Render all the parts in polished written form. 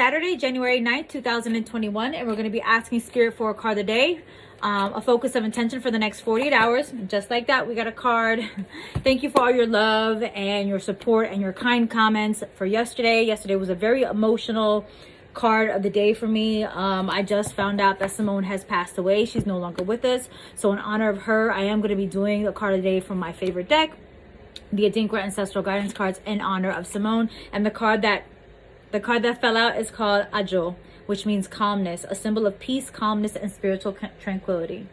Saturday, January 9th, 2021, and we're going to be asking Spirit for a card of the day, a focus of intention for the next 48 hours. Just like that, we got a card. Thank you for all your love and your support and your kind comments for yesterday. Yesterday was a very emotional card of the day for me. I just found out that Simone has passed away. She's no longer with us. So in honor of her, I am going to be doing a card of the day from my favorite deck, the Adinkra Ancestral Guidance Cards, in honor of Simone. And the card that fell out is called Adjo, which means calmness, a symbol of peace, calmness, and spiritual tranquility.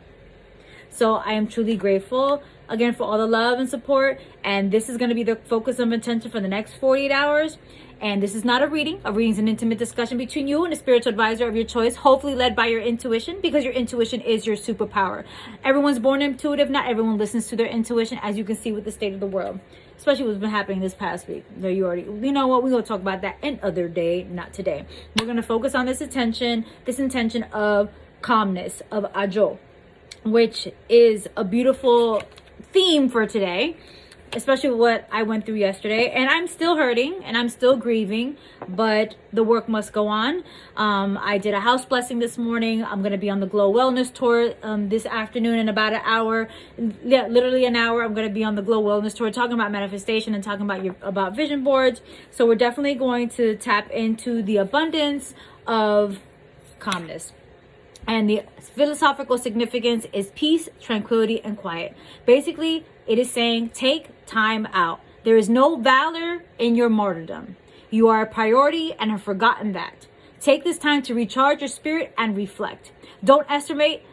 So I am truly grateful again for all the love and support. And this is going to be the focus of intention for the next 48 hours. And this is not a reading. A reading is an intimate discussion between you and a spiritual advisor of your choice, hopefully led by your intuition, because your intuition is your superpower. Everyone's born intuitive. Not everyone listens to their intuition, as you can see with the state of the world, especially what's been happening this past week. So you know what? We're going to talk about that another day, not today. We're going to focus on this intention of calmness, of Adjo, which is a beautiful theme for today, especially what I went through yesterday. And I'm still hurting and I'm still grieving, but the work must go on. I did a house blessing this morning. I'm going to be on the Glow Wellness Tour this afternoon in about an hour. Yeah, literally an hour. I'm going to be on the Glow Wellness Tour talking about manifestation and talking about vision boards. So we're definitely going to tap into the abundance of calmness. And the philosophical significance is peace, tranquility, and quiet. Basically, it is saying take time out. There is no valor in your martyrdom. You are a priority and have forgotten that. Take this time to recharge your spirit and reflect. Don't underestimate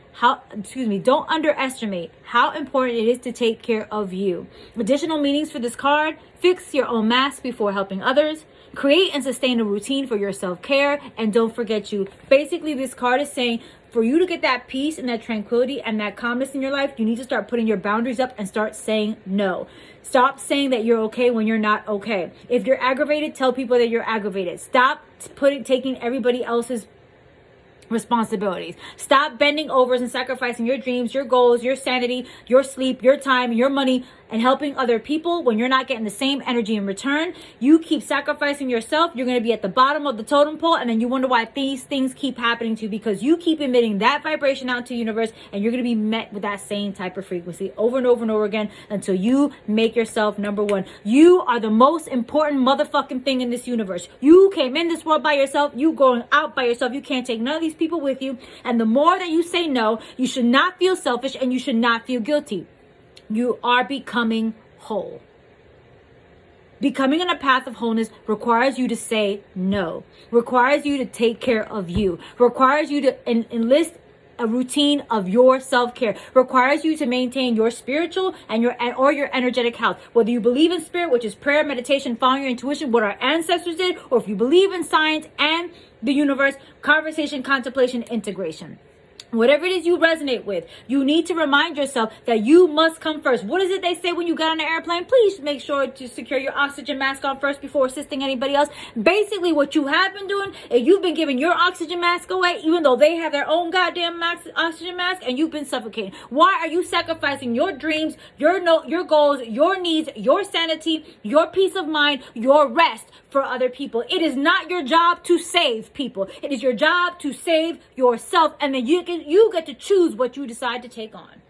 how important it is to take care of you. Additional meanings for this card: fix your own mask before helping others. Create and sustain a routine for your self-care, and don't forget you. Basically, this card is saying for you to get that peace and that tranquility and that calmness in your life, you need to start putting your boundaries up and start saying no. Stop saying that you're okay when you're not okay. If you're aggravated, tell people that you're aggravated. Stop taking everybody else's responsibilities. Stop bending overs and sacrificing your dreams, your goals, your sanity, your sleep, your time, your money, and helping other people when you're not getting the same energy in return. You keep sacrificing yourself, you're going to be at the bottom of the totem pole, and then you wonder why these things keep happening to you, because you keep emitting that vibration out to the universe, and you're going to be met with that same type of frequency over and over and over again until you make yourself number one. You are the most important motherfucking thing in this universe. You came in this world by yourself. You going out by yourself. You can't take none of these people with you. And the more that you say no, you should not feel selfish and you should not feel guilty. You are becoming whole. Becoming on a path of wholeness requires you to say no, requires you to take care of you, requires you to enlist a routine of your self-care, requires you to maintain your spiritual and your energetic health. Whether you believe in spirit, which is prayer, meditation, following your intuition, what our ancestors did, or if you believe in science and the universe, conversation, contemplation, integration. Whatever it is you resonate with, you need to remind yourself that you must come first. What is it they say when you get on an airplane? Please make sure to secure your oxygen mask on first before assisting anybody else. Basically, what you have been doing is you've been giving your oxygen mask away, even though they have their own goddamn oxygen mask, and you've been suffocating. Why are you sacrificing your dreams, your goals, your needs, your sanity, your peace of mind, your rest for other people? It is not your job to save people. It is your job to save yourself, and then you get to choose what you decide to take on.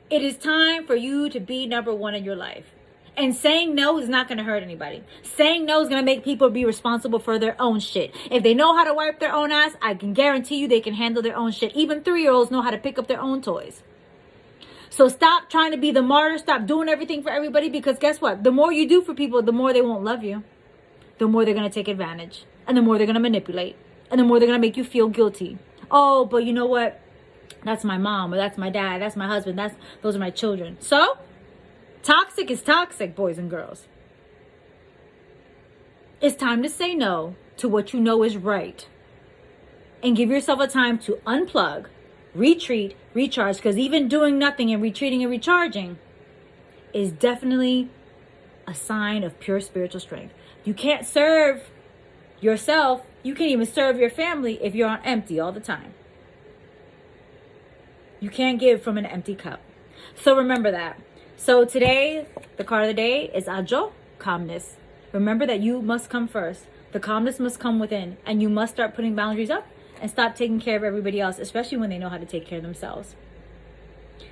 It is time for you to be number one in your life. And saying no is not going to hurt anybody. Saying no is going to make people be responsible for their own shit. If they know how to wipe their own ass, I can guarantee you they can handle their own shit. Even 3-year-olds know how to pick up their own toys. So stop trying to be the martyr. Stop doing everything for everybody, because guess what? The more you do for people, the more they won't love you. The more they're going to take advantage. And the more they're going to manipulate. And the more they're going to make you feel guilty. Oh, but you know what? That's my mom, or that's my dad, that's my husband, those are my children. So, toxic is toxic, boys and girls. It's time to say no to what you know is right. And give yourself a time to unplug, retreat, recharge. Because even doing nothing and retreating and recharging is definitely a sign of pure spiritual strength. You can't serve yourself. You can't even serve your family if you're on empty all the time. You can't give from an empty cup. So remember that. So today, the card of the day is Adjo, calmness. Remember that you must come first. The calmness must come within, and you must start putting boundaries up and stop taking care of everybody else, especially when they know how to take care of themselves.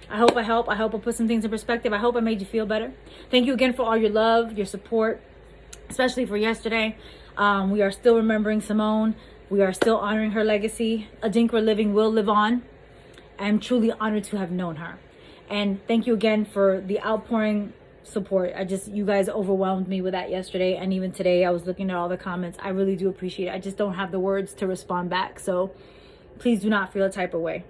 I hope I help. I hope I put some things in perspective. I hope I made you feel better. Thank you again for all your love, your support, especially for yesterday. We are still remembering Simone. We are still honoring her legacy. Adinkra living will live on. I am truly honored to have known her. And thank you again for the outpouring support. You guys overwhelmed me with that yesterday. And even today, I was looking at all the comments. I really do appreciate it. I just don't have the words to respond back. So please do not feel a type of way.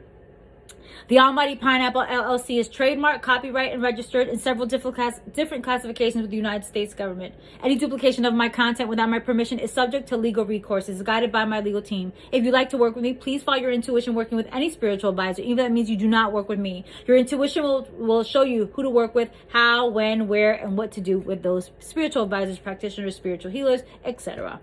The Almighty Pineapple LLC is trademarked, copyright, and registered in several different classifications with the United States government. Any duplication of my content without my permission is subject to legal recourse. It's guided by my legal team. If you'd like to work with me, please follow your intuition working with any spiritual advisor, even if that means you do not work with me. Your intuition will show you who to work with, how, when, where, and what to do with those spiritual advisors, practitioners, spiritual healers, etc.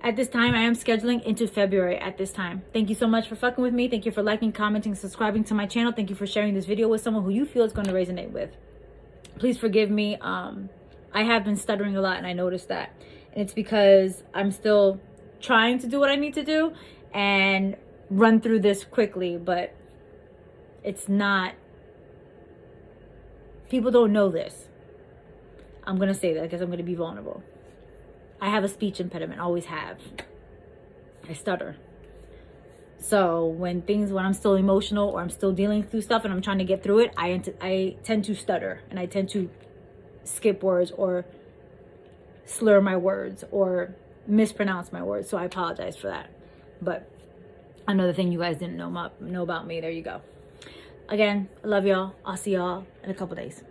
At this time, I am scheduling into February at this time. Thank you so much for fucking with me. Thank you for liking, commenting, subscribing to my channel. Thank you for sharing this video with someone who you feel is going to resonate with. Please forgive me. I have been stuttering a lot, and I noticed that. And it's because I'm still trying to do what I need to do and run through this quickly, but it's not. People don't know this. I'm going to say that because I'm going to be vulnerable. I have a speech impediment, always have. I stutter. So when I'm still emotional or I'm still dealing through stuff and I'm trying to get through it, I tend to stutter and I tend to skip words or slur my words or mispronounce my words. So I apologize for that. But another thing you guys didn't know about me, there you go. Again, I love y'all. I'll see y'all in a couple days.